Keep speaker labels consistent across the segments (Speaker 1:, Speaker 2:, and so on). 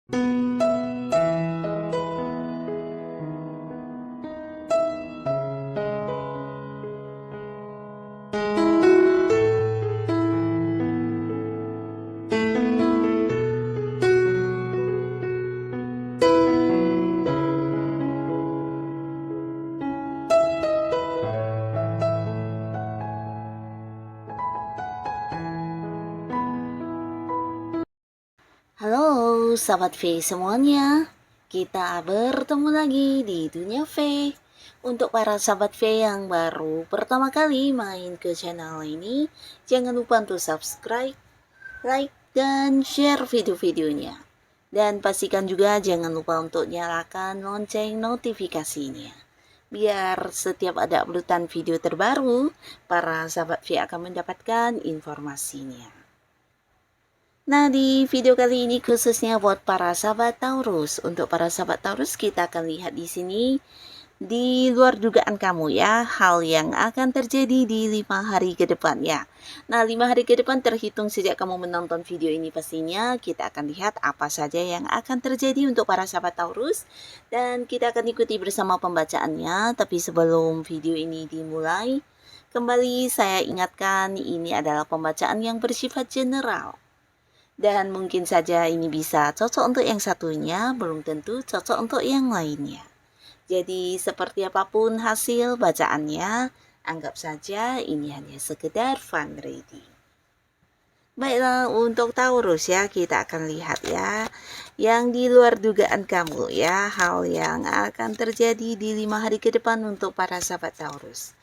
Speaker 1: Halo sahabat V semuanya, kita bertemu lagi di dunia V. Untuk para sahabat V yang baru pertama kali main ke channel ini, jangan lupa untuk subscribe, like, dan share video-videonya. Dan pastikan juga jangan lupa untuk nyalakan lonceng notifikasinya, biar setiap ada uploadan video terbaru, para sahabat V akan mendapatkan informasinya. Nah, di video kali ini khususnya buat para sahabat Taurus. Untuk para sahabat Taurus, kita akan lihat di sini di luar dugaan kamu ya, hal yang akan terjadi di 5 hari ke depan ya. Nah, 5 hari ke depan terhitung sejak kamu menonton video ini pastinya kita akan lihat apa saja yang akan terjadi untuk para sahabat Taurus, dan kita akan ikuti bersama pembacaannya. Tapi sebelum video ini dimulai, kembali saya ingatkan ini adalah pembacaan yang bersifat general. Dan mungkin saja ini bisa cocok untuk yang satunya, belum tentu cocok untuk yang lainnya. Jadi seperti apapun hasil bacaannya, anggap saja ini hanya sekedar fun reading. Baiklah, untuk Taurus ya, kita akan lihat ya, yang di luar dugaan kamu ya, hal yang akan terjadi di 5 hari ke depan untuk para sahabat Taurus.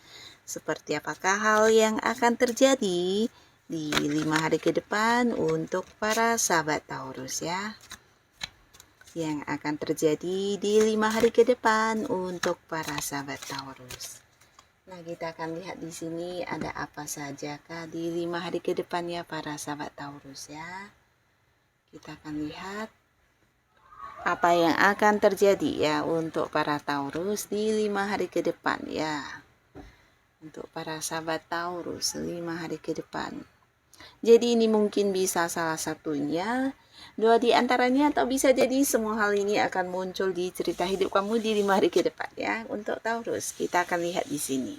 Speaker 1: Seperti apakah hal yang akan terjadi di 5 hari ke depan untuk para sahabat Taurus ya, yang akan terjadi di 5 hari ke depan untuk para sahabat Taurus. Nah, kita akan lihat di sini ada apa saja kah di 5 hari ke depan ya para sahabat Taurus ya. Kita akan lihat apa yang akan terjadi ya untuk para Taurus di 5 hari ke depan ya. Untuk para sahabat Taurus 5 hari ke depan. Jadi ini mungkin bisa salah satunya, dua di antaranya, atau bisa jadi semua hal ini akan muncul di cerita hidup kamu di 5 hari ke depan ya. Untuk Taurus, kita akan lihat di sini.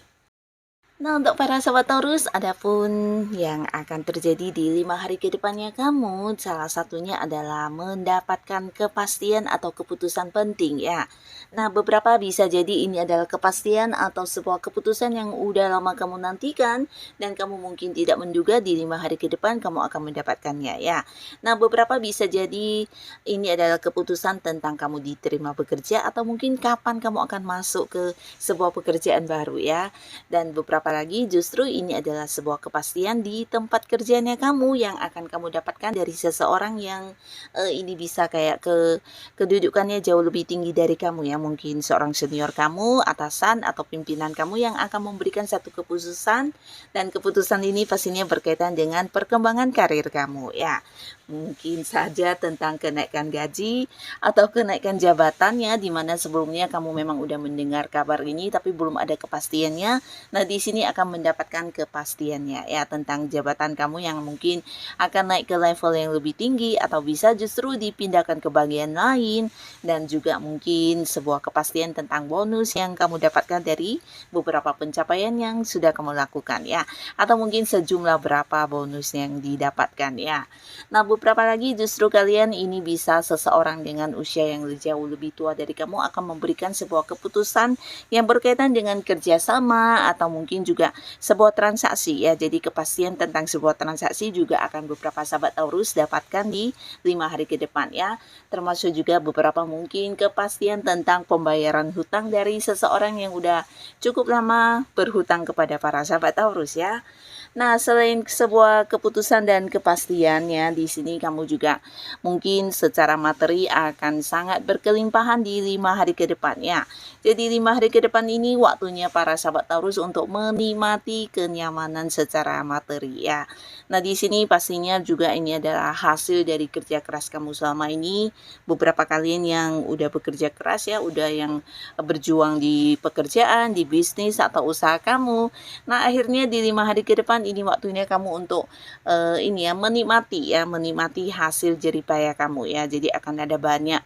Speaker 1: Nah, untuk para sahabat Taurus, adapun yang akan terjadi di 5 hari ke depannya kamu, salah satunya adalah mendapatkan kepastian atau keputusan penting ya. Nah, beberapa bisa jadi ini adalah kepastian atau sebuah keputusan yang udah lama kamu nantikan, dan kamu mungkin tidak menduga di 5 hari ke depan kamu akan mendapatkannya ya. Nah, beberapa bisa jadi ini adalah keputusan tentang kamu diterima bekerja, atau mungkin kapan kamu akan masuk ke sebuah pekerjaan baru ya. Dan beberapa lagi justru ini adalah sebuah kepastian di tempat kerjanya kamu yang akan kamu dapatkan dari seseorang yang ini bisa kayak kedudukannya jauh lebih tinggi dari kamu ya, mungkin seorang senior kamu, atasan atau pimpinan kamu yang akan memberikan satu keputusan, dan keputusan ini pastinya berkaitan dengan perkembangan karir kamu ya. Mungkin saja tentang kenaikan gaji atau kenaikan jabatannya, di mana sebelumnya kamu memang udah mendengar kabar ini tapi belum ada kepastiannya. Nah, di sini akan mendapatkan kepastiannya ya tentang jabatan kamu yang mungkin akan naik ke level yang lebih tinggi, atau bisa justru dipindahkan ke bagian lain, dan juga mungkin sebuah kepastian tentang bonus yang kamu dapatkan dari beberapa pencapaian yang sudah kamu lakukan ya, atau mungkin sejumlah berapa bonus yang didapatkan ya. Nah, beberapa lagi justru kalian ini bisa seseorang dengan usia yang jauh lebih tua dari kamu akan memberikan sebuah keputusan yang berkaitan dengan kerjasama, atau mungkin juga sebuah transaksi ya. Jadi kepastian tentang sebuah transaksi juga akan beberapa sahabat Taurus dapatkan di 5 hari ke depan ya. Termasuk juga beberapa mungkin kepastian tentang pembayaran hutang dari seseorang yang udah cukup lama berhutang kepada para sahabat Taurus ya. Nah, selain sebuah keputusan dan kepastiannya, di sini kamu juga mungkin secara materi akan sangat berkelimpahan di 5 hari ke depan ya. Jadi 5 hari ke depan ini waktunya para sahabat Taurus untuk menikmati kenyamanan secara materi ya. Nah, di sini pastinya juga ini adalah hasil dari kerja keras kamu selama ini. Beberapa kalian yang udah bekerja keras ya, udah yang berjuang di pekerjaan, di bisnis atau usaha kamu. Nah, akhirnya di 5 hari ke depan ini waktunya kamu untuk ini ya, menikmati hasil jerih payah kamu ya. Jadi akan ada banyak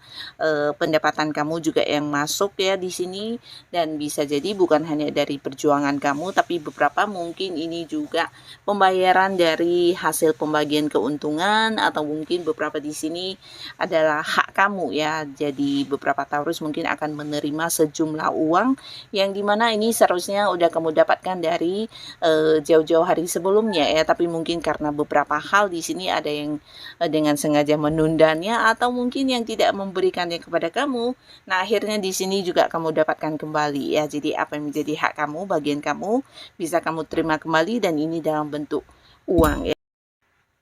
Speaker 1: pendapatan kamu juga yang masuk ya di sini, dan bisa jadi bukan hanya dari perjuangan kamu, tapi beberapa mungkin ini juga pembayaran dari hasil pembagian keuntungan, atau mungkin beberapa di sini adalah hak kamu ya. Jadi beberapa Taurus mungkin akan menerima sejumlah uang yang dimana ini seharusnya udah kamu dapatkan dari jauh-jauh hari sebelumnya ya, tapi mungkin karena beberapa hal di sini ada yang dengan sengaja menundanya, atau mungkin yang tidak memberikannya kepada kamu. Nah, akhirnya di sini juga kamu dapatkan kembali ya. Jadi apa yang menjadi hak kamu, bagian kamu bisa kamu terima kembali, dan ini dalam bentuk uang ya.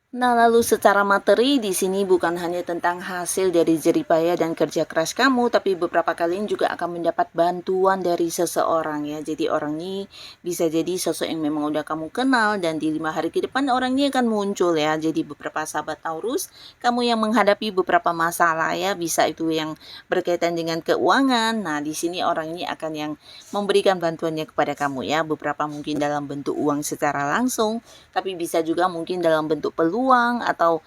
Speaker 1: Nah, lalu secara materi di sini bukan hanya tentang hasil dari jerih payah dan kerja keras kamu, tapi beberapa kalian juga akan mendapat bantuan dari seseorang ya. Jadi orang ini bisa jadi sosok yang memang udah kamu kenal, dan di 5 hari ke depan orang ini akan muncul ya. Jadi beberapa sahabat Taurus, kamu yang menghadapi beberapa masalah ya, bisa itu yang berkaitan dengan keuangan. Nah, di sini orang ini akan yang memberikan bantuannya kepada kamu ya. Beberapa mungkin dalam bentuk uang secara langsung, tapi bisa juga mungkin dalam bentuk peluang atau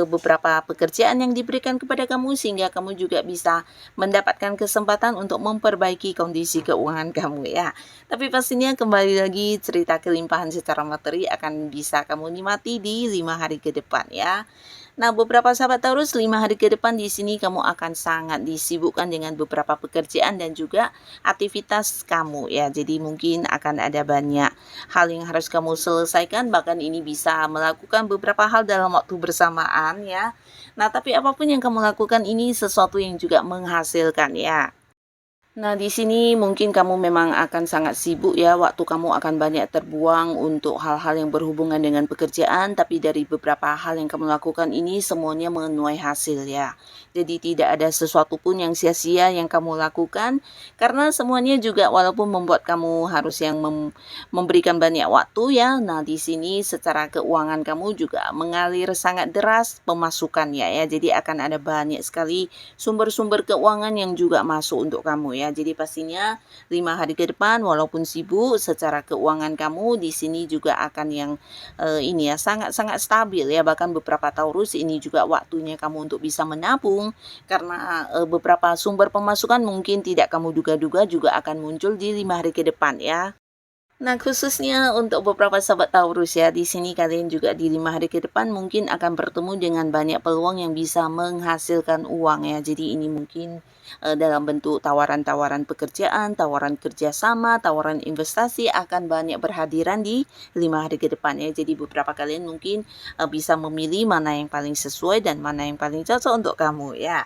Speaker 1: beberapa pekerjaan yang diberikan kepada kamu, sehingga kamu juga bisa mendapatkan kesempatan untuk memperbaiki kondisi keuangan kamu ya. Tapi pastinya kembali lagi, cerita kelimpahan secara materi akan bisa kamu nikmati di 5 hari ke depan ya. Nah, beberapa sahabat Taurus, 5 hari ke depan di sini kamu akan sangat disibukkan dengan beberapa pekerjaan dan juga aktivitas kamu ya. Jadi mungkin akan ada banyak hal yang harus kamu selesaikan, bahkan ini bisa melakukan beberapa hal dalam waktu bersamaan ya. Nah, tapi apapun yang kamu lakukan ini sesuatu yang juga menghasilkan ya. Nah, di sini mungkin kamu memang akan sangat sibuk ya, waktu kamu akan banyak terbuang untuk hal-hal yang berhubungan dengan pekerjaan, tapi dari beberapa hal yang kamu lakukan ini semuanya menuai hasil ya. Jadi tidak ada sesuatu pun yang sia-sia yang kamu lakukan, karena semuanya juga walaupun membuat kamu harus yang memberikan banyak waktu ya. Nah, di sini secara keuangan kamu juga mengalir sangat deras pemasukannya ya. Jadi akan ada banyak sekali sumber-sumber keuangan yang juga masuk untuk kamu ya. Jadi pastinya 5 hari ke depan walaupun sibuk, secara keuangan kamu di sini juga akan yang ini ya, sangat-sangat stabil ya. Bahkan beberapa Taurus ini juga waktunya kamu untuk bisa menabung, karena beberapa sumber pemasukan mungkin tidak kamu duga-duga juga akan muncul di 5 hari ke depan ya. Nah, khususnya untuk beberapa sahabat Taurus ya, di sini kalian juga di 5 hari ke depan mungkin akan bertemu dengan banyak peluang yang bisa menghasilkan uang ya. Jadi ini mungkin dalam bentuk tawaran-tawaran pekerjaan, tawaran kerjasama, tawaran investasi akan banyak berhadiran di 5 hari ke depan ya. Jadi beberapa kalian mungkin bisa memilih mana yang paling sesuai dan mana yang paling cocok untuk kamu ya.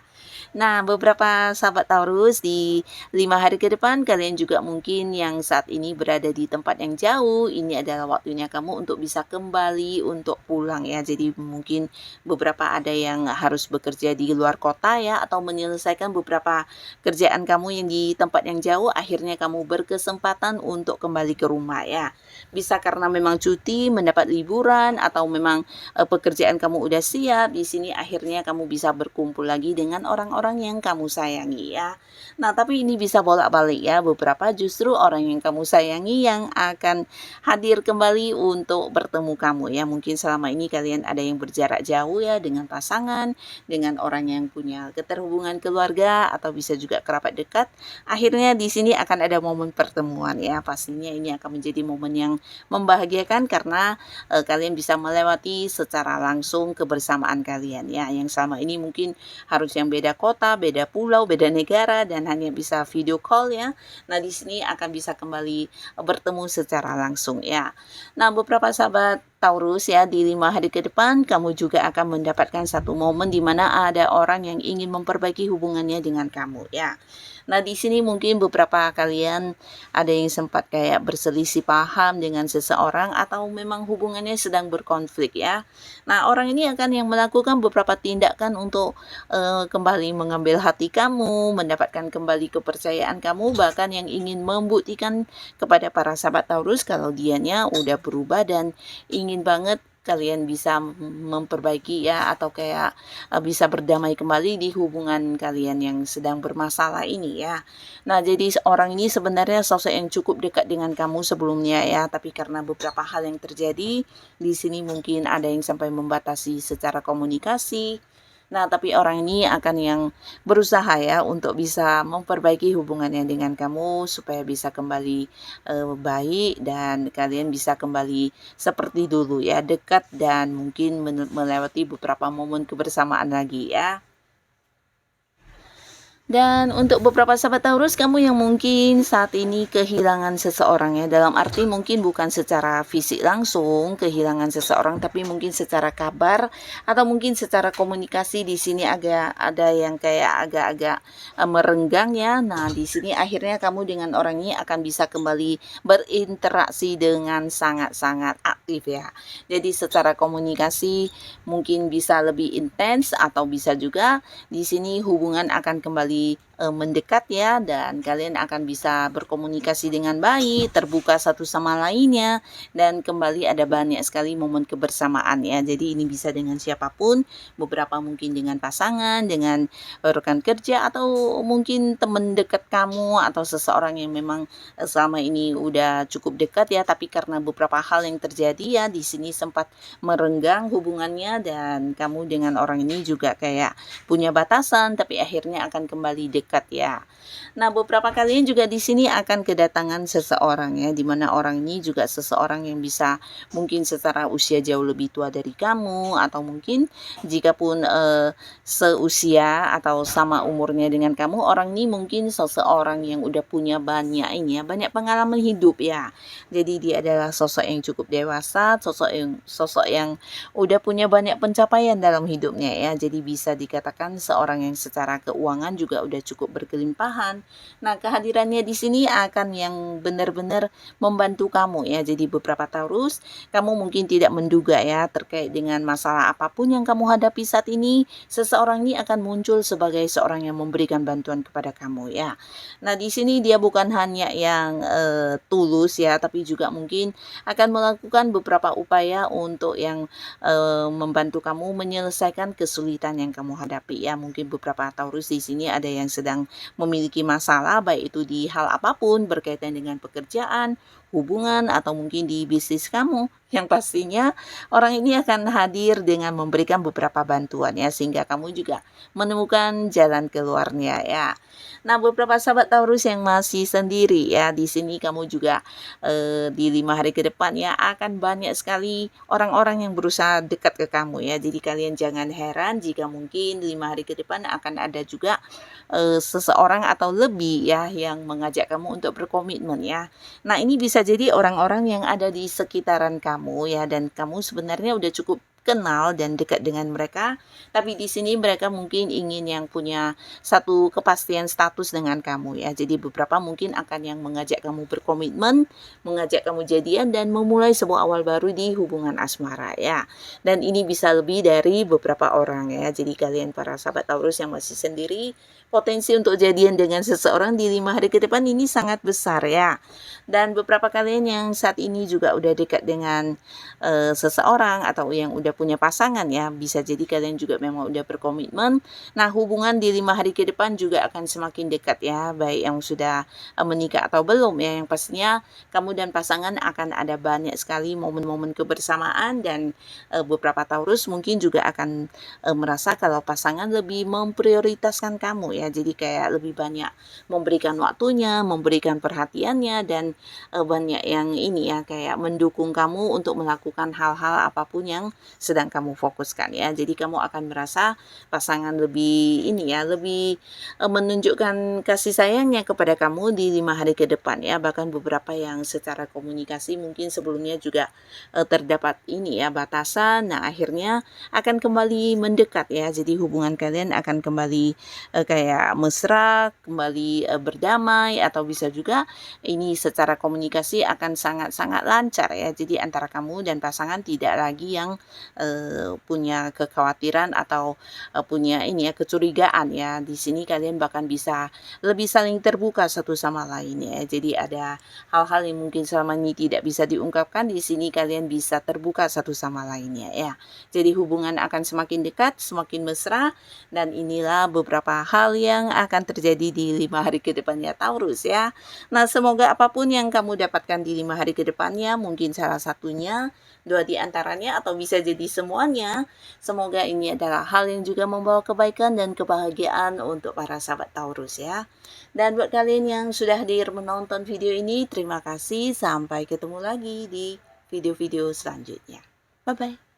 Speaker 1: Nah, beberapa sahabat Taurus di 5 hari ke depan kalian juga mungkin yang saat ini berada di tempat yang jauh, ini adalah waktunya kamu untuk bisa kembali untuk pulang ya. Jadi mungkin beberapa ada yang harus bekerja di luar kota ya, atau menyelesaikan beberapa kerjaan kamu yang di tempat yang jauh, akhirnya kamu berkesempatan untuk kembali ke rumah ya. Bisa karena memang cuti, mendapat liburan, atau memang pekerjaan kamu udah siap, di sini akhirnya kamu bisa berkumpul lagi dengan orang-orang yang kamu sayangi ya. Nah, tapi ini bisa bolak-balik ya. Beberapa justru orang yang kamu sayangi yang akan hadir kembali untuk bertemu kamu ya. Mungkin selama ini kalian ada yang berjarak jauh ya dengan pasangan, dengan orang yang punya keterhubungan keluarga, atau bisa juga kerabat dekat. Akhirnya di sini akan ada momen pertemuan ya. Pastinya ini akan menjadi momen yang membahagiakan, karena kalian bisa melewati secara langsung kebersamaan kalian ya. Yang selama ini mungkin harus yang beda kota, beda pulau, beda negara, dan hanya bisa video call ya. Nah, di sini akan bisa kembali bertemu secara langsung ya. Nah, beberapa sahabat Taurus ya, di 5 hari ke depan kamu juga akan mendapatkan satu momen di mana ada orang yang ingin memperbaiki hubungannya dengan kamu ya. Nah, di sini mungkin beberapa kalian ada yang sempat kayak berselisih paham dengan seseorang, atau memang hubungannya sedang berkonflik ya. Nah, orang ini akan yang melakukan beberapa tindakan untuk kembali mengambil hati kamu, mendapatkan kembali kepercayaan kamu, bahkan yang ingin membuktikan kepada para sahabat Taurus kalau dianya udah berubah dan ingin banget kalian bisa memperbaiki ya, atau kayak bisa berdamai kembali di hubungan kalian yang sedang bermasalah ini ya. Nah, jadi orang ini sebenarnya sosok yang cukup dekat dengan kamu sebelumnya ya, tapi karena beberapa hal yang terjadi di sini mungkin ada yang sampai membatasi secara komunikasi. Nah, tapi orang ini akan yang berusaha ya untuk bisa memperbaiki hubungannya dengan kamu supaya bisa kembali baik dan kalian bisa kembali seperti dulu ya, dekat dan mungkin melewati beberapa momen kebersamaan lagi ya. Dan untuk beberapa sahabat Taurus, kamu yang mungkin saat ini kehilangan seseorang ya, dalam arti mungkin bukan secara fisik langsung kehilangan seseorang, tapi mungkin secara kabar atau mungkin secara komunikasi di sini agak ada yang kayak agak-agak merenggang ya. Nah, di sini akhirnya kamu dengan orang ini akan bisa kembali berinteraksi dengan sangat-sangat aktif ya. Jadi secara komunikasi mungkin bisa lebih intens atau bisa juga di sini hubungan akan kembali mendekat ya, dan kalian akan bisa berkomunikasi dengan baik, terbuka satu sama lainnya, dan kembali ada banyak sekali momen kebersamaan ya. Jadi ini bisa dengan siapapun, beberapa mungkin dengan pasangan, dengan rekan kerja, atau mungkin teman dekat kamu, atau seseorang yang memang selama ini udah cukup dekat ya, tapi karena beberapa hal yang terjadi ya di sini sempat merenggang hubungannya, dan kamu dengan orang ini juga kayak punya batasan, tapi akhirnya akan kembali dekat ya. Nah, beberapa kalian juga di sini akan kedatangan seseorang ya, dimana orang ini juga seseorang yang bisa mungkin secara usia jauh lebih tua dari kamu, atau mungkin jika pun seusia atau sama umurnya dengan kamu, orang ini mungkin seseorang yang udah punya banyak ini ya, banyak pengalaman hidup ya. Jadi dia adalah sosok yang cukup dewasa, sosok yang udah punya banyak pencapaian dalam hidupnya ya. Jadi bisa dikatakan seorang yang secara keuangan juga udah cukup berkelimpahan. Nah, kehadirannya di sini akan yang benar-benar membantu kamu ya. Jadi beberapa Taurus, kamu mungkin tidak menduga ya terkait dengan masalah apapun yang kamu hadapi saat ini, seseorang ini akan muncul sebagai seorang yang memberikan bantuan kepada kamu ya. Nah, di sini dia bukan hanya yang tulus ya, tapi juga mungkin akan melakukan beberapa upaya untuk yang membantu kamu menyelesaikan kesulitan yang kamu hadapi ya. Mungkin beberapa Taurus di sini ada yang sedang memiliki masalah, baik itu di hal apapun berkaitan dengan pekerjaan, hubungan, atau mungkin di bisnis kamu. Yang pastinya orang ini akan hadir dengan memberikan beberapa bantuan ya, sehingga kamu juga menemukan jalan keluarnya ya. Nah, beberapa sahabat Taurus yang masih sendiri ya, di sini kamu juga di 5 hari ke depan ya akan banyak sekali orang-orang yang berusaha dekat ke kamu ya. Jadi kalian jangan heran jika mungkin 5 hari ke depan akan ada juga seseorang atau lebih ya yang mengajak kamu untuk berkomitmen ya. Nah, ini bisa jadi orang-orang yang ada di sekitaran kamu ya, dan kamu sebenarnya udah cukup kenal dan dekat dengan mereka, tapi di sini mereka mungkin ingin yang punya satu kepastian status dengan kamu ya. Jadi beberapa mungkin akan yang mengajak kamu berkomitmen, mengajak kamu jadian, dan memulai sebuah awal baru di hubungan asmara ya. Dan ini bisa lebih dari beberapa orang ya. Jadi kalian para sahabat Taurus yang masih sendiri, potensi untuk jadian dengan seseorang di 5 hari ke depan ini sangat besar ya. Dan beberapa kalian yang saat ini juga udah dekat dengan seseorang atau yang udah punya pasangan ya, bisa jadi kalian juga memang udah berkomitmen. Nah, hubungan di 5 hari ke depan juga akan semakin dekat ya, baik yang sudah menikah atau belum ya. Yang pastinya kamu dan pasangan akan ada banyak sekali momen-momen kebersamaan, dan beberapa Taurus mungkin juga akan merasa kalau pasangan lebih memprioritaskan kamu ya. Jadi kayak lebih banyak memberikan waktunya, memberikan perhatiannya, dan banyak yang ini ya kayak mendukung kamu untuk melakukan hal-hal apapun yang sedang kamu fokuskan ya. Jadi kamu akan merasa pasangan lebih ini ya, lebih menunjukkan kasih sayangnya kepada kamu di 5 hari ke depan ya. Bahkan beberapa yang secara komunikasi mungkin sebelumnya juga terdapat ini ya batasan. Nah, akhirnya akan kembali mendekat ya. Jadi hubungan kalian akan kembali kayak mesra, kembali berdamai, atau bisa juga ini secara komunikasi akan sangat-sangat lancar ya. Jadi antara kamu dan pasangan tidak lagi yang punya kekhawatiran atau punya ini ya kecurigaan ya. Di sini kalian bahkan bisa lebih saling terbuka satu sama lain ya. Jadi ada hal-hal yang mungkin selama ini tidak bisa diungkapkan, di sini kalian bisa terbuka satu sama lainnya ya. Jadi hubungan akan semakin dekat, semakin mesra, dan inilah beberapa hal yang akan terjadi di 5 hari ke depannya Taurus ya. Nah, semoga apapun yang kamu dapatkan di 5 hari ke depannya, mungkin salah satunya, 2 di antaranya, atau bisa jadi semuanya, semoga ini adalah hal yang juga membawa kebaikan dan kebahagiaan untuk para sahabat Taurus ya. Dan buat kalian yang sudah hadir menonton video ini, terima kasih. Sampai ketemu lagi di video-video selanjutnya. Bye-bye.